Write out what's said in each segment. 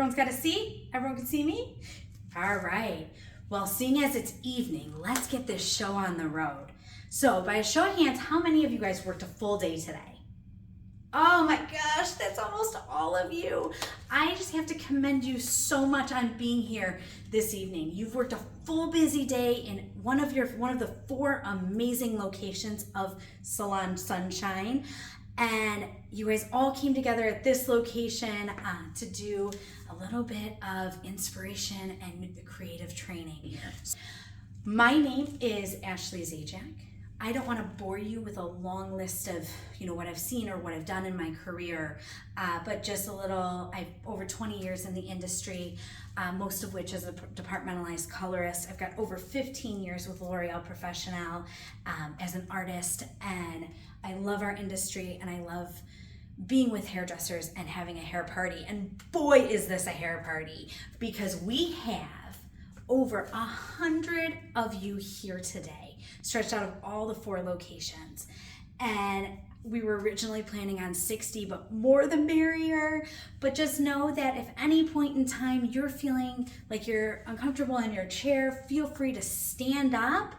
Everyone's got a seat? Everyone can see me? All right. Well, seeing as it's evening, let's get this show on the road. So by a show of hands, how many of you guys worked a full day today? Oh my gosh, that's almost all of you. I just have to commend you so much on being here this evening. You've worked a full busy day in one of the 4 amazing locations of Salon Sunshine. And you guys all came together at this location to do a little bit of inspiration and the creative training here. My name is Ashley Zajac. I don't want to bore you with a long list of, what I've seen or what I've done in my career, but just a little. I've over 20 years in the industry, most of which as a departmentalized colorist. I've got over 15 years with L'Oreal Professional as an artist, and I love our industry, and I love being with hairdressers and having a hair party. And boy, is this a hair party, because we have over 100 of you here today, stretched out of all the 4 locations. And we were originally planning on 60, but more the merrier. But just know that if any point in time you're feeling like you're uncomfortable in your chair, feel free to stand up.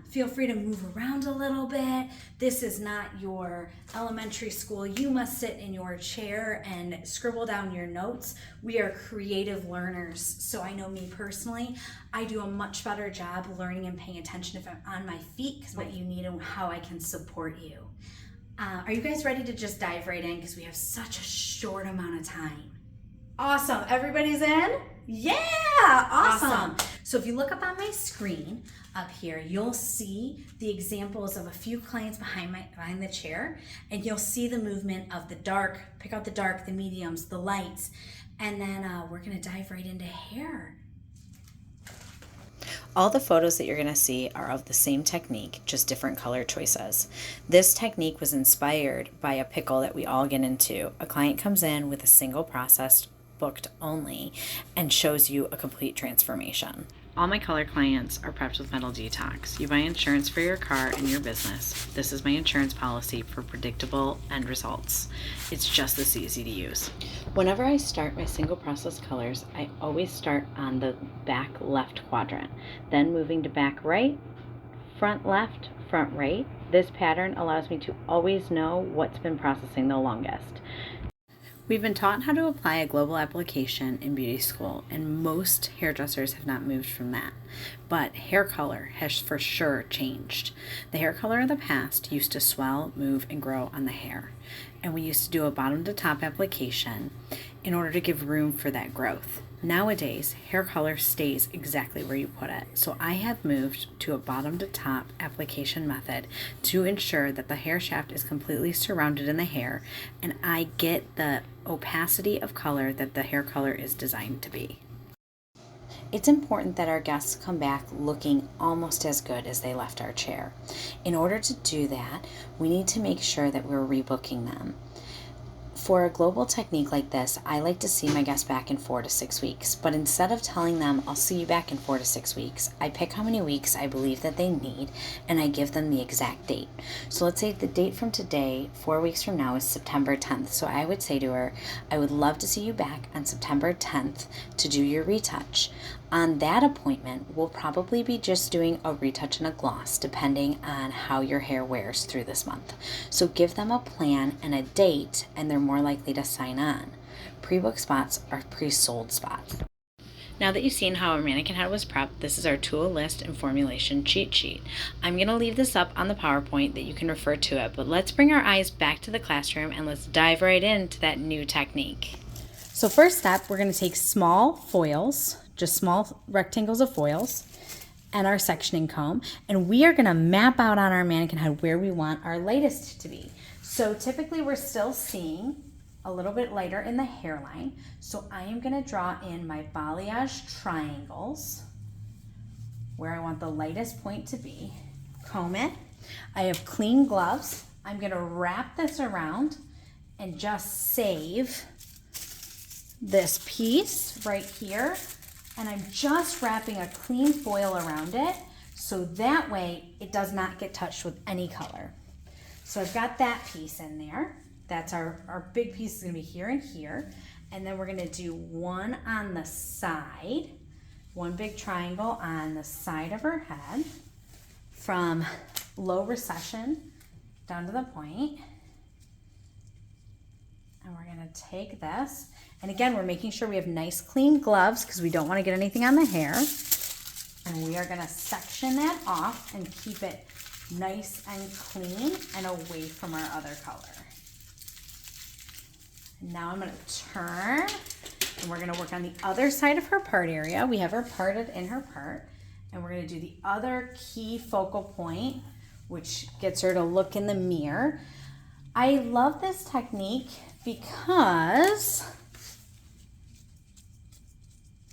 Feel free to move around a little bit. This is not your elementary school. You must sit in your chair and scribble down your notes. We are creative learners. So I know me personally, I do a much better job learning and paying attention if I'm on my feet, because what you need and how I can support you. Are you guys ready to just dive right in? Because we have such a short amount of time. Awesome, everybody's in? Yeah, awesome. So if you look up on my screen up here, you'll see the examples of a few clients behind the chair, and you'll see the movement of the dark. Pick out the dark, the mediums, the lights, and then we're gonna dive right into hair. All the photos that you're going to see are of the same technique, just different color choices. This technique was inspired by a pickle that we all get into. A client comes in with a single process, booked only, and shows you a complete transformation. All my color clients are prepped with metal detox. You buy insurance for your car and your business. This is my insurance policy for predictable end results. It's just this easy to use. Whenever I start my single process colors, I always start on the back left quadrant, then moving to back right, front left, front right. This pattern allows me to always know what's been processing the longest. We've been taught how to apply a global application in beauty school, and most hairdressers have not moved from that. But hair color has for sure changed. The hair color of the past used to swell, move, and grow on the hair. And we used to do a bottom to top application in order to give room for that growth. Nowadays, hair color stays exactly where you put it. So I have moved to a bottom to top application method to ensure that the hair shaft is completely surrounded in the hair, and I get the opacity of color that the hair color is designed to be. It's important that our guests come back looking almost as good as they left our chair. In order to do that, we need to make sure that we're rebooking them. For a global technique like this, I like to see my guests back in 4 to 6 weeks, but instead of telling them I'll see you back in 4 to 6 weeks, I pick how many weeks I believe that they need, and I give them the exact date. So let's say the date from today, 4 weeks from now, is September 10th. So I would say to her, I would love to see you back on September 10th to do your retouch. On that appointment, we'll probably be just doing a retouch and a gloss, depending on how your hair wears through this month. So give them a plan and a date, and they're more likely to sign on. Pre-book spots are pre-sold spots. Now that you've seen how our mannequin head was prepped, this is our tool list and formulation cheat sheet. I'm going to leave this up on the PowerPoint that you can refer to it, but let's bring our eyes back to the classroom and let's dive right into that new technique. So first step, we're going to take small foils, just small rectangles of foils, and our sectioning comb, and we are going to map out on our mannequin head where we want our lightest to be. So typically we're still seeing a little bit lighter in the hairline, so I am going to draw in my balayage triangles where I want the lightest point to be. Comb it. I have clean gloves. I'm going to wrap this around and just save this piece right here, and I'm just wrapping a clean foil around it so that way it does not get touched with any color. So I've got that piece in there. That's our big piece is going to be here and here. And then we're gonna do one on the side, one big triangle on the side of her head from low recession down to the point. And we're gonna take this, and again, we're making sure we have nice clean gloves because we don't wanna get anything on the hair. And we are gonna section that off and keep it nice and clean and away from our other color. And now I'm gonna turn, and we're gonna work on the other side of her part area. We have her parted in her part, and we're gonna do the other key focal point, which gets her to look in the mirror. I love this technique because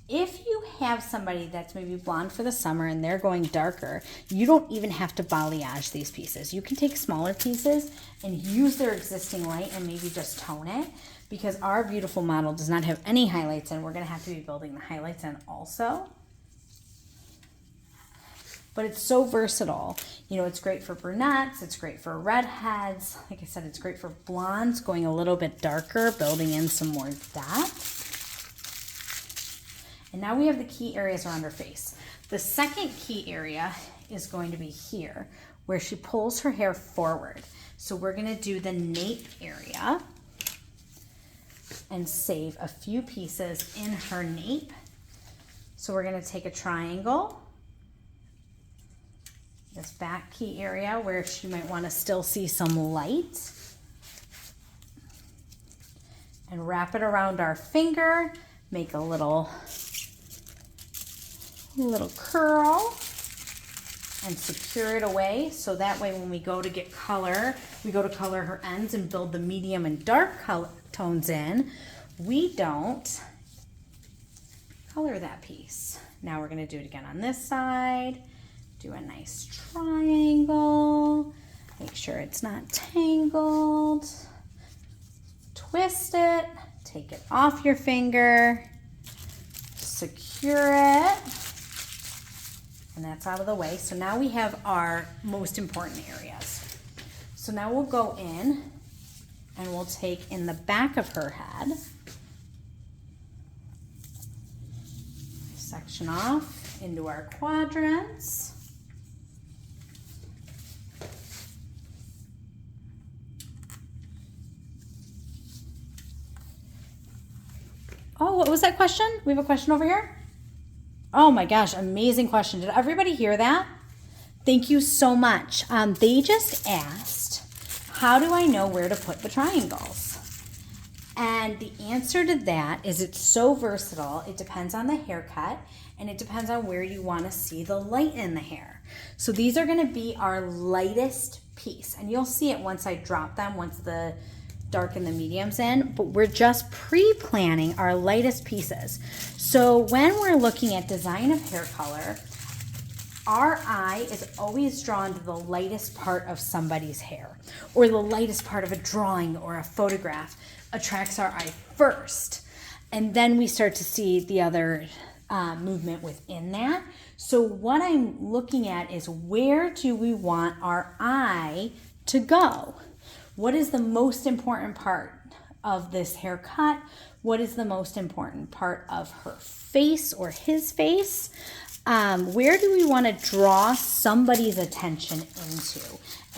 if you have somebody that's maybe blonde for the summer and they're going darker, you don't even have to balayage these pieces. You can take smaller pieces and use their existing light and maybe just tone it, because our beautiful model does not have any highlights in. We're gonna have to be building the highlights in also. But it's so versatile. You know, it's great for brunettes, it's great for redheads. Like I said, it's great for blondes, going a little bit darker, building in some more depth. And now we have the key areas around her face. The second key area is going to be here, where she pulls her hair forward. So we're gonna do the nape area and save a few pieces in her nape. So we're gonna take a triangle, this back key area where she might wanna still see some light, and wrap it around our finger, make a little curl and secure it away, so that way when we go to get color, we go to color her ends and build the medium and dark color tones in, we don't color that piece. Now we're gonna do it again on this side, do a nice triangle, make sure it's not tangled, twist it, take it off your finger, secure it, and that's out of the way. So now we have our most important areas. So now we'll go in and we'll take in the back of her head, section off into our quadrants. Oh, what was that question? We have a question over here. Oh my gosh, amazing question. Did everybody hear that? Thank you so much. They just asked, how do I know where to put the triangles? And the answer to that is it's so versatile. It depends on the haircut and it depends on where you want to see the light in the hair. So these are going to be our lightest piece, and you'll see it once I drop them, once the dark and the medium's in, but we're just pre-planning our lightest pieces. So when we're looking at design of hair color, our eye is always drawn to the lightest part of somebody's hair, or the lightest part of a drawing or a photograph attracts our eye first. And then we start to see the other movement within that. So what I'm looking at is, where do we want our eye to go? What is the most important part of this haircut? What is the most important part of her face or his face? Where do we want to draw somebody's attention into?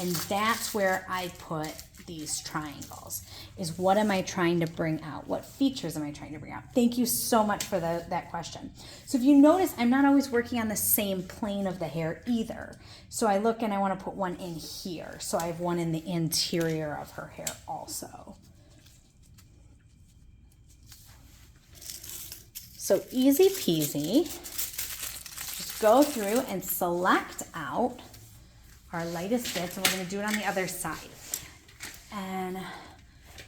And that's where I put these triangles, is what am I trying to bring out? What features am I trying to bring out? Thank you so much for that question. So if you notice, I'm not always working on the same plane of the hair either. So I look and I want to put one in here. So I have one in the interior of her hair also. So easy peasy. Just go through and select out our lightest bits, and we're going to do it on the other side. And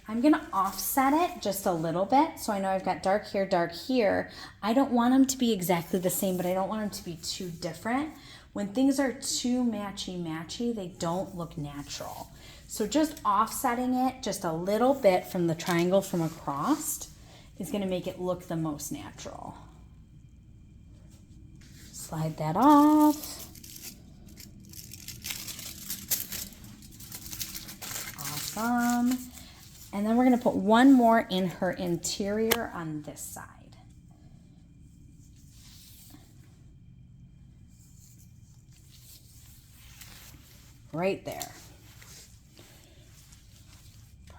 I'm going to offset it just a little bit. So I know I've got dark here, dark here. I don't want them to be exactly the same, but I don't want them to be too different. When things are too matchy-matchy, they don't look natural. So just offsetting it just a little bit from the triangle from across is going to make it look the most natural. Slide that off. Awesome. And then we're going to put one more in her interior on this side. Right there.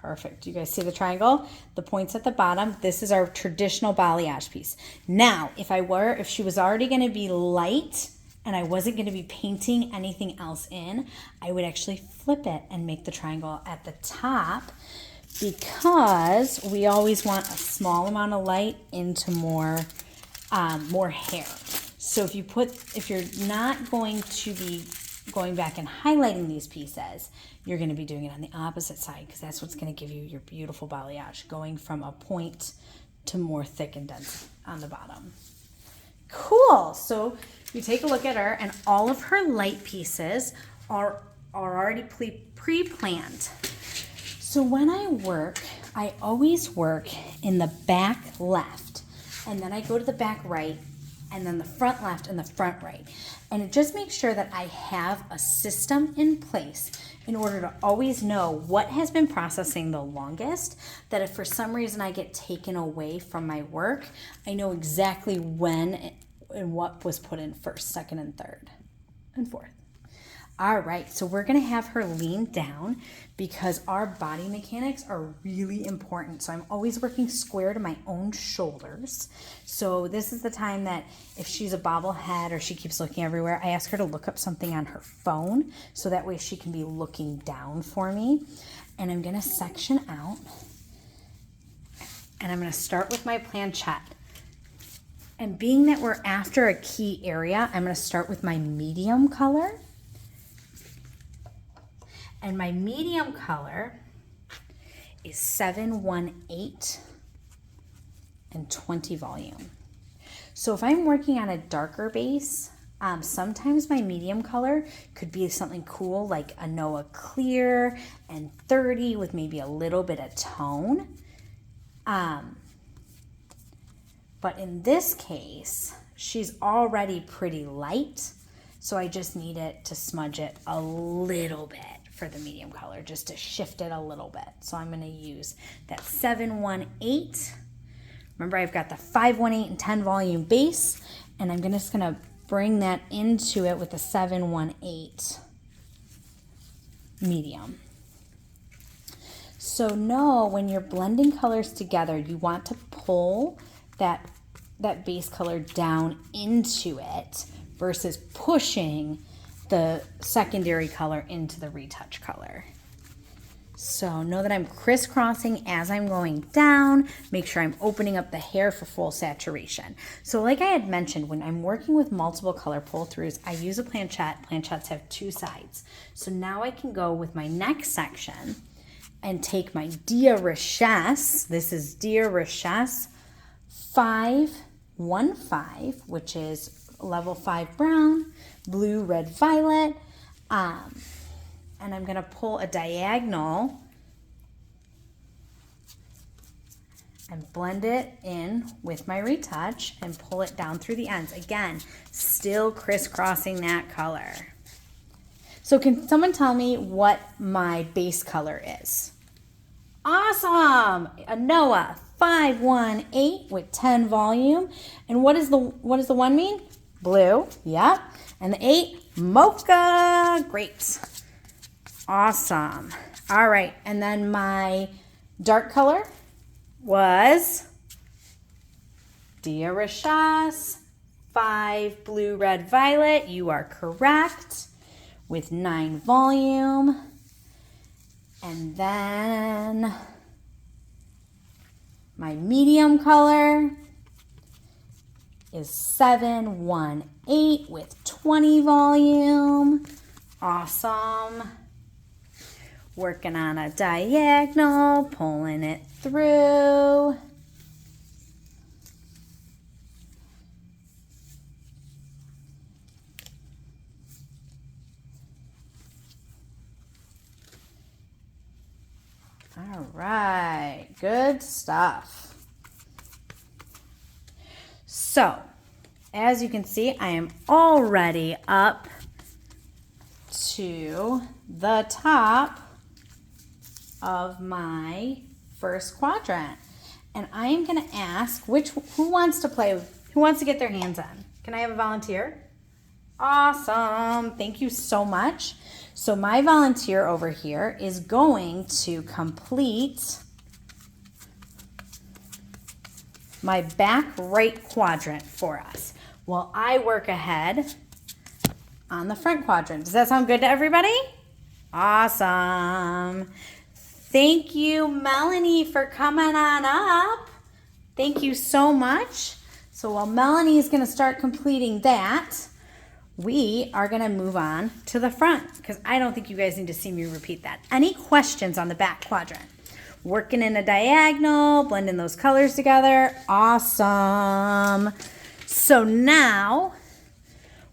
Perfect. You guys see the triangle? The points at the bottom. This is our traditional balayage piece. Now, if she was already going to be light and I wasn't going to be painting anything else in, I would actually flip it and make the triangle at the top, because we always want a small amount of light into more hair. So if you're not going to be going back and highlighting these pieces, you're going to be doing it on the opposite side, because that's what's going to give you your beautiful balayage, going from a point to more thick and dense on the bottom. Cool. So you take a look at her, and all of her light pieces are already pre-planned. So when I work, I always work in the back left, and then I go to the back right, and then the front left and the front right. And it just makes sure that I have a system in place in order to always know what has been processing the longest, that if for some reason I get taken away from my work, I know exactly when and what was put in first, second, and third, and fourth. All right, so we're gonna have her lean down because our body mechanics are really important. So I'm always working square to my own shoulders. So this is the time that if she's a bobblehead or she keeps looking everywhere, I ask her to look up something on her phone, so that way she can be looking down for me. And I'm gonna section out, and I'm gonna start with my planchette. And being that we're after a key area, I'm gonna start with my medium color. And my medium color is 718 and 20 volume. So if I'm working on a darker base, sometimes my medium color could be something cool like a Noah Clear and 30 with maybe a little bit of tone. But in this case, she's already pretty light, so I just need it to smudge it a little bit for the medium color, just to shift it a little bit. So I'm going to use that 718. Remember, I've got the 518 and 10 volume base, and I'm just going to bring that into it with the 718 medium. So know when you're blending colors together, you want to pull that base color down into it versus pushing the secondary color into the retouch color. So know that I'm crisscrossing as I'm going down. Make sure I'm opening up the hair for full saturation. So like I had mentioned, when I'm working with multiple color pull-throughs, I use a planchette. Planchettes have two sides. So now I can go with my next section and take my Dia Richesse. This is Dia Richesse 515, which is level 5 brown, blue, red, violet, and I'm going to pull a diagonal and blend it in with my retouch and pull it down through the ends. Again, still crisscrossing that color. So can someone tell me what my base color is? Awesome! A Noah 518 with 10 volume. And what does the 1 mean? Blue, yep. And the 8, mocha. Great. Awesome. All right, and then my dark color was Dia Richesse 5 blue, red, violet. You are correct, with 9 volume. And then my medium color is 718 with 20 volume. Awesome. Working on a diagonal, pulling it through. All right, good stuff. So, as you can see, I am already up to the top of my first quadrant. And I am gonna ask who wants to get their hands on? Can I have a volunteer? Awesome, thank you so much. So my volunteer over here is going to complete my back right quadrant for us while I work ahead on the front quadrant. Does that sound good to everybody? Awesome. Thank you, Melanie, for coming on up. Thank you so much. So while Melanie is going to start completing that, we are going to move on to the front because I don't think you guys need to see me repeat that. Any questions on the back quadrant? Working in a diagonal, blending those colors together. Awesome. So now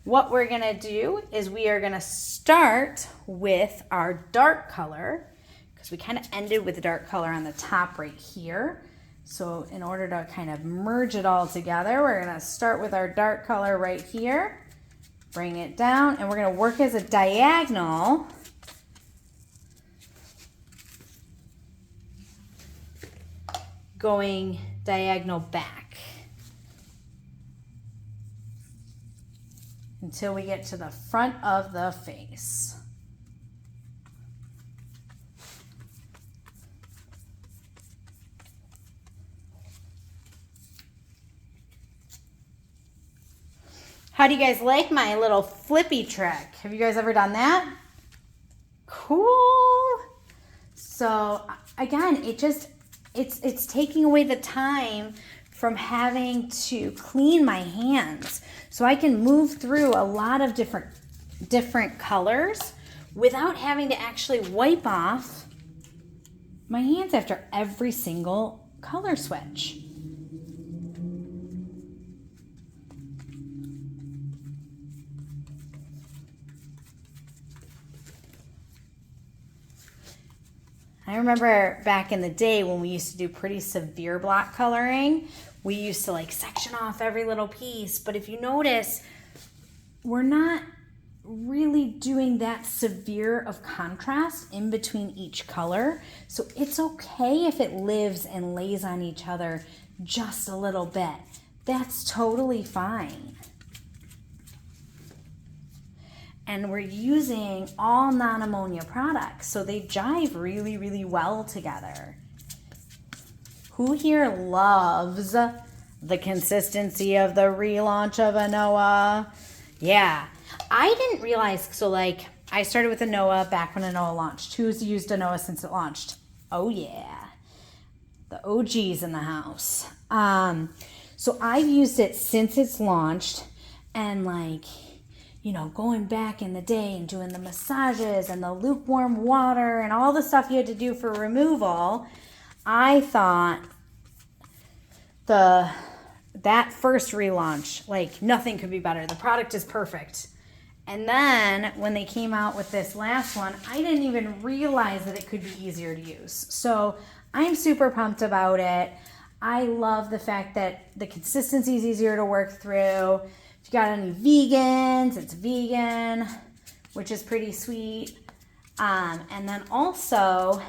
what we're going to do is we are going to start with our dark color because we kind of ended with the dark color on the top right here. So in order to kind of merge it all together, we're going to start with our dark color right here. Bring it down, and we're going to work as a diagonal. Going diagonal back until we get to the front of the face. How do you guys like my little flippy trick? Have you guys ever done that? Cool. So again, it's taking away the time from having to clean my hands. So I can move through a lot of different colors without having to actually wipe off my hands after every single color switch. I remember back in the day when we used to do pretty severe block coloring, we used to like section off every little piece. But if you notice, we're not really doing that severe of contrast in between each color. So it's okay if it lives and lays on each other just a little bit. That's totally fine. And we're using all non-ammonia products, so they jive really, really well together. Who here loves the consistency of the relaunch of a Noah? Yeah, I didn't realize, so like I started with a Noah back when a Noah launched. Who's used a Noah since it launched? Oh yeah, the OGs in the house. So I've used it since it's launched, and like, you know, going back in the day and doing the massages and the lukewarm water and all the stuff you had to do for removal, I thought that first relaunch, like nothing could be better. The product is perfect. And then when they came out with this last one, I didn't even realize that it could be easier to use. So I'm super pumped about it. I love the fact that the consistency is easier to work through. If you got any vegans, it's vegan, which is pretty sweet. And then also,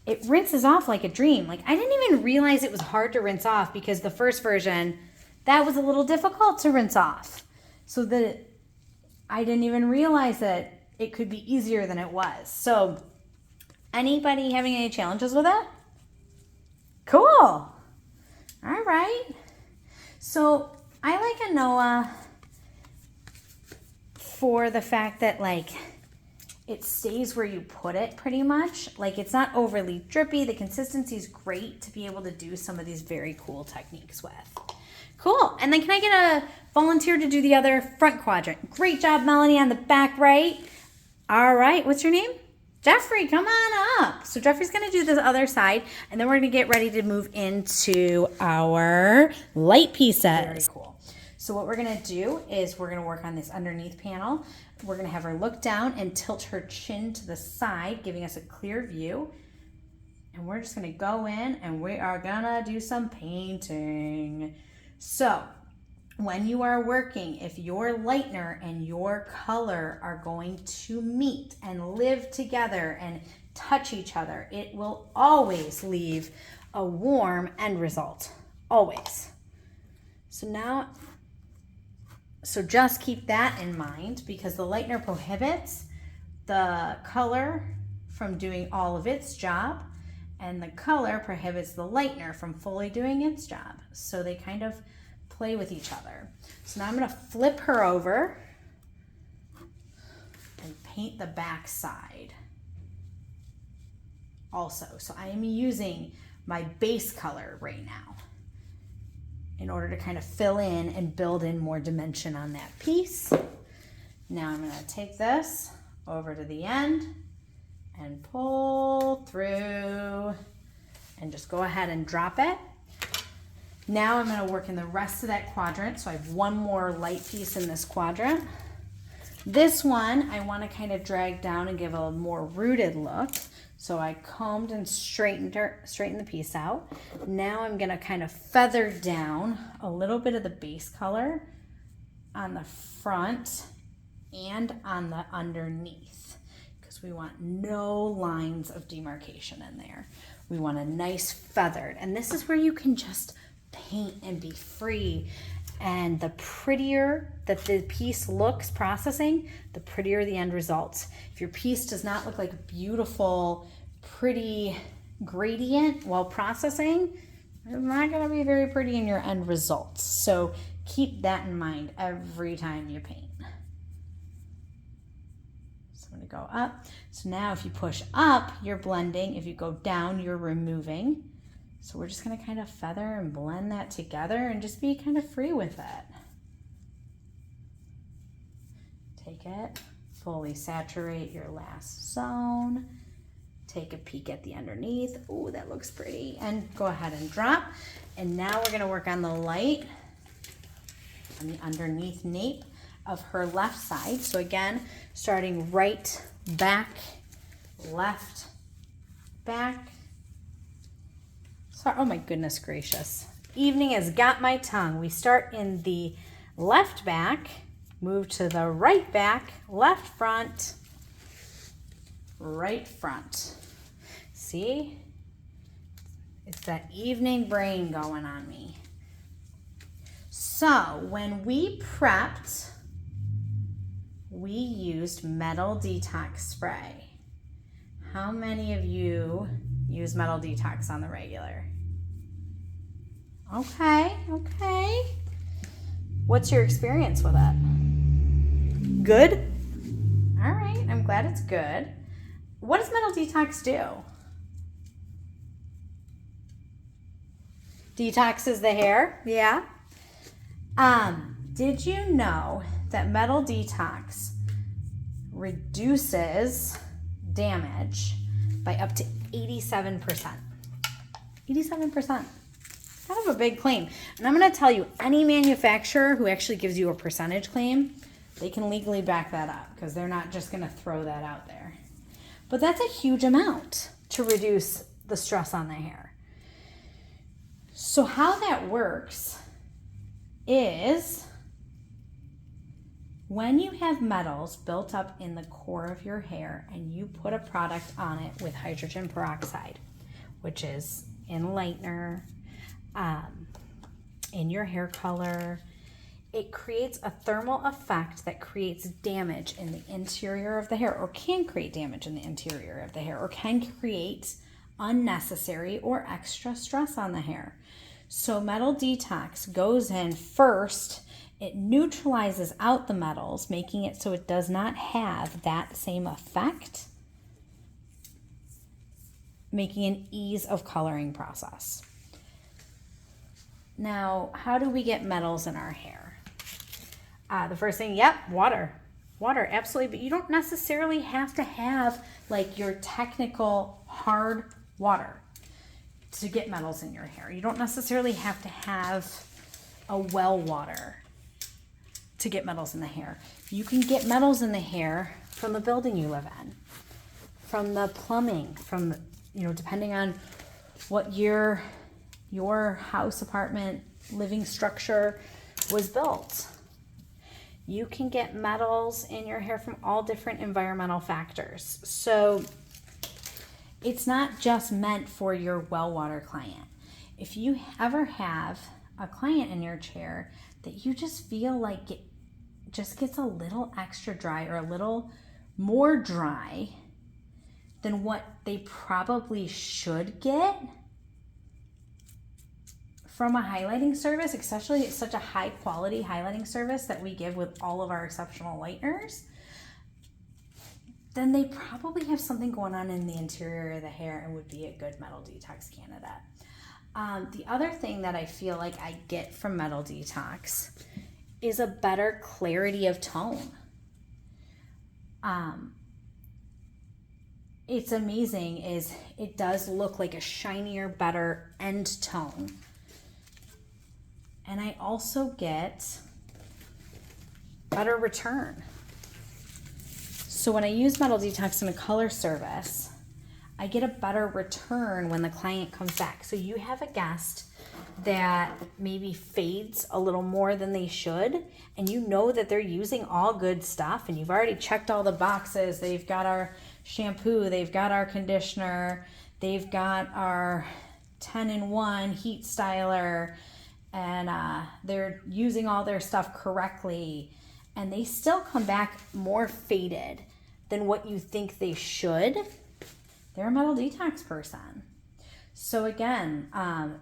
it rinses off like a dream. Like, I didn't even realize it was hard to rinse off because the first version, that was a little difficult to rinse off. So I didn't even realize that it could be easier than it was. So, anybody having any challenges with it? Cool. All right. So, I like a Noah for the fact that like it stays where you put it pretty much. Like it's not overly drippy. The consistency is great to be able to do some of these very cool techniques with. Cool. And then can I get a volunteer to do the other front quadrant? Great job, Melanie, on the back right. All right. What's your name? Jeffrey, come on up. So Jeffrey's going to do this other side, and then we're going to get ready to move into our light pieces. Very cool. So what we're going to do is we're going to work on this underneath panel. We're going to have her look down and tilt her chin to the side, giving us a clear view. And we're just going to go in and we are going to do some painting. So when you are working, if your lightener and your color are going to meet and live together and touch each other, it will always leave a warm end result, always. So just keep that in mind, because the lightener prohibits the color from doing all of its job, and the color prohibits the lightener from fully doing its job. So they kind of play with each other. So now I'm going to flip her over and paint the back side also. So I am using my base color right now in order to kind of fill in and build in more dimension on that piece. Now I'm going to take this over to the end and pull through and just go ahead and drop it. Now I'm going to work in the rest of that quadrant. So I have one more light piece in this quadrant. This one I want to kind of drag down and give a more rooted look. So I combed and straightened the piece out. Now I'm going to kind of feather down a little bit of the base color on the front and on the underneath, because we want no lines of demarcation in there. We want a nice feathered, and this is where you can just paint and be free. And the prettier that the piece looks processing, the prettier the end results. If your piece does not look like a beautiful, pretty gradient while processing, it's not going to be very pretty in your end results. So keep that in mind every time you paint. So I'm going to go up. So now if you push up, you're blending. If you go down, you're removing. So we're just going to kind of feather and blend that together and just be kind of free with it. Take it, fully saturate your last zone. Take a peek at the underneath. Oh, that looks pretty. And go ahead and drop. And now we're going to work on the light on the underneath nape of her left side. So again, starting right back, left back. Sorry, oh my goodness gracious. Evening has got my tongue. We start in the left back, move to the right back, left front, right front. See? It's that evening brain going on me. So when we prepped, we used Metal Detox spray. How many of you use Metal Detox on the regular? Okay. What's your experience with it? Good? All right, I'm glad it's good. What does Metal Detox do? Detoxes the hair, yeah. Did you know that Metal Detox reduces damage by up to 87%? 87%. Kind of a big claim. And I'm going to tell you, any manufacturer who actually gives you a percentage claim, they can legally back that up, because they're not just going to throw that out there. But that's a huge amount to reduce the stress on the hair. So how that works is when you have metals built up in the core of your hair and you put a product on it with hydrogen peroxide, which is in lightener, in your hair color, it creates a thermal effect that creates damage in the interior of the hair, or can create damage in the interior of the hair, or can create unnecessary or extra stress on the hair. So Metal Detox goes in first. It neutralizes out the metals, making it so it does not have that same effect, making an ease of coloring process. Now, how do we get metals in our hair? The first thing, water. Water, absolutely. But you don't necessarily have to have like your technical hard water to get metals in your hair. You don't necessarily have to have a well water to get metals in the hair. You can get metals in the hair from the building you live in, from the plumbing, from, depending on what your house, apartment, living structure, was built. You can get metals in your hair from all different environmental factors. So it's not just meant for your well-water client. If you ever have a client in your chair that you just feel like it just gets a little extra dry or a little more dry than what they probably should get from a highlighting service, especially it's such a high quality highlighting service that we give with all of our exceptional lighteners, then they probably have something going on in the interior of the hair and would be a good metal detox candidate. The other thing that I feel like I get from metal detox is a better clarity of tone. It's amazing is it does look like a shinier, better end tone. And I also get better return. So when I use Metal Detox in a color service, I get a better return when the client comes back. So you have a guest that maybe fades a little more than they should, and you know that they're using all good stuff, and you've already checked all the boxes. They've got our shampoo, they've got our conditioner, they've got our 10-in-1 heat styler, and they're using all their stuff correctly, and they still come back more faded than what you think they should. They're a Metal Detox person. So again,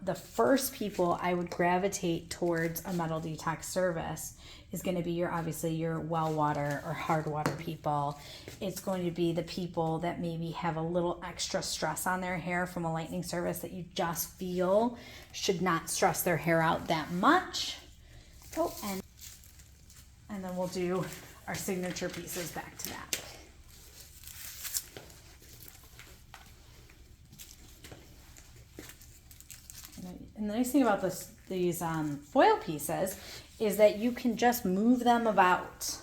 the first people I would gravitate towards a Metal Detox service is going to be obviously your well water or hard water people. It's going to be the people that maybe have a little extra stress on their hair from a lightening service that you just feel should not stress their hair out that much. Oh, and then we'll do our signature pieces back to back. And the nice thing about these foil pieces is that you can just move them about.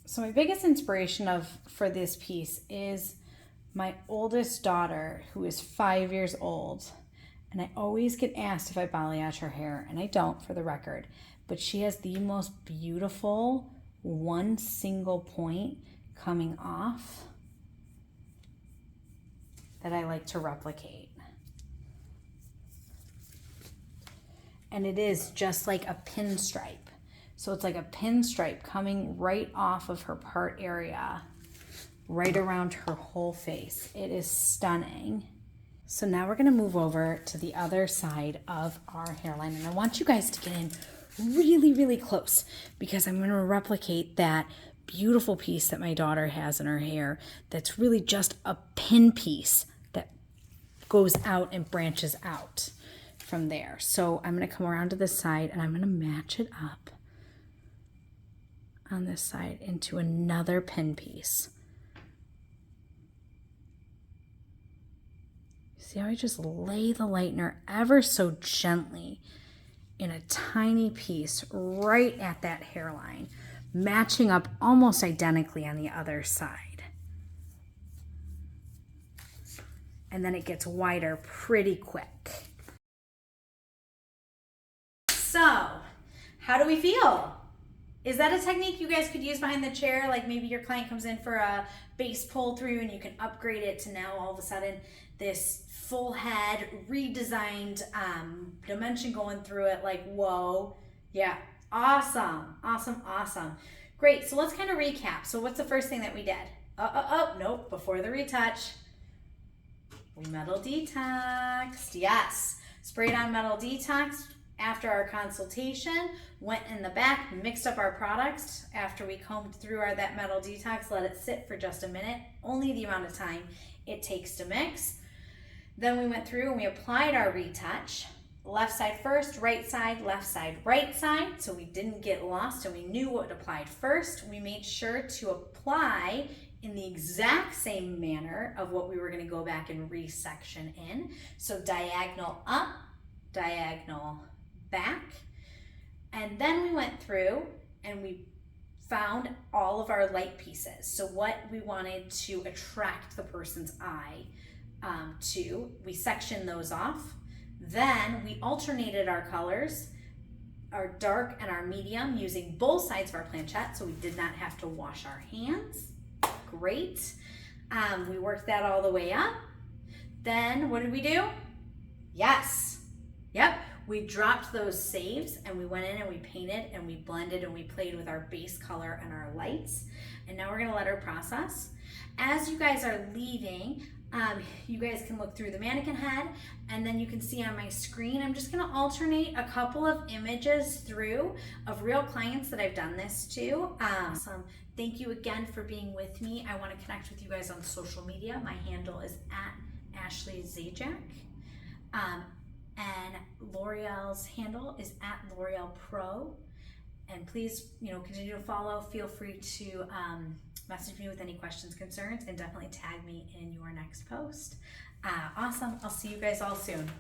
So my biggest inspiration for this piece is my oldest daughter, who is 5 years old. And I always get asked if I balayage her hair, and I don't, for the record. But she has the most beautiful one single point coming off that I like to replicate. And it is just like a pinstripe. So it's like a pinstripe coming right off of her part area, right around her whole face. It is stunning. So now we're gonna move over to the other side of our hairline. And I want you guys to get in really, really close because I'm gonna replicate that beautiful piece that my daughter has in her hair that's really just a pin piece that goes out and branches out from there. So I'm gonna come around to this side and I'm gonna match it up on this side into another pin piece. See how I just lay the lightener ever so gently in a tiny piece right at that hairline, matching up almost identically on the other side. And then it gets wider pretty quick. So, how do we feel? Is that a technique you guys could use behind the chair? Like maybe your client comes in for a base pull through and you can upgrade it to now all of a sudden this full head redesigned dimension going through it. Like, whoa. Yeah, awesome, awesome, awesome. Great, so let's kind of recap. So what's the first thing that we did? Nope, before the retouch, we Metal Detoxed. Yes, sprayed on Metal Detox. After our consultation, went in the back, mixed up our products. After we combed through that Metal Detox, let it sit for just a minute, only the amount of time it takes to mix. Then we went through and we applied our retouch. Left side first, right side, left side, right side. So we didn't get lost and we knew what applied first. We made sure to apply in the exact same manner of what we were going to go back and resection in. So diagonal up, diagonal back. And then we went through and we found all of our light pieces. So what we wanted to attract the person's eye to, we sectioned those off. Then we alternated our colors, our dark and our medium, using both sides of our planchette, so we did not have to wash our hands. Great. We worked that all the way up. Then what did we do? Yes. Yep. We dropped those saves and we went in and we painted and we blended and we played with our base color and our lights. And now we're gonna let her process. As you guys are leaving, you guys can look through the mannequin head and then you can see on my screen, I'm just gonna alternate a couple of images through of real clients that I've done this to. Awesome. Thank you again for being with me. I wanna connect with you guys on social media. My handle is @AshleyZajak. And L'Oreal's handle is @L'Oreal Pro. And please, continue to follow. Feel free to message me with any questions, concerns, and definitely tag me in your next post. Awesome. I'll see you guys all soon.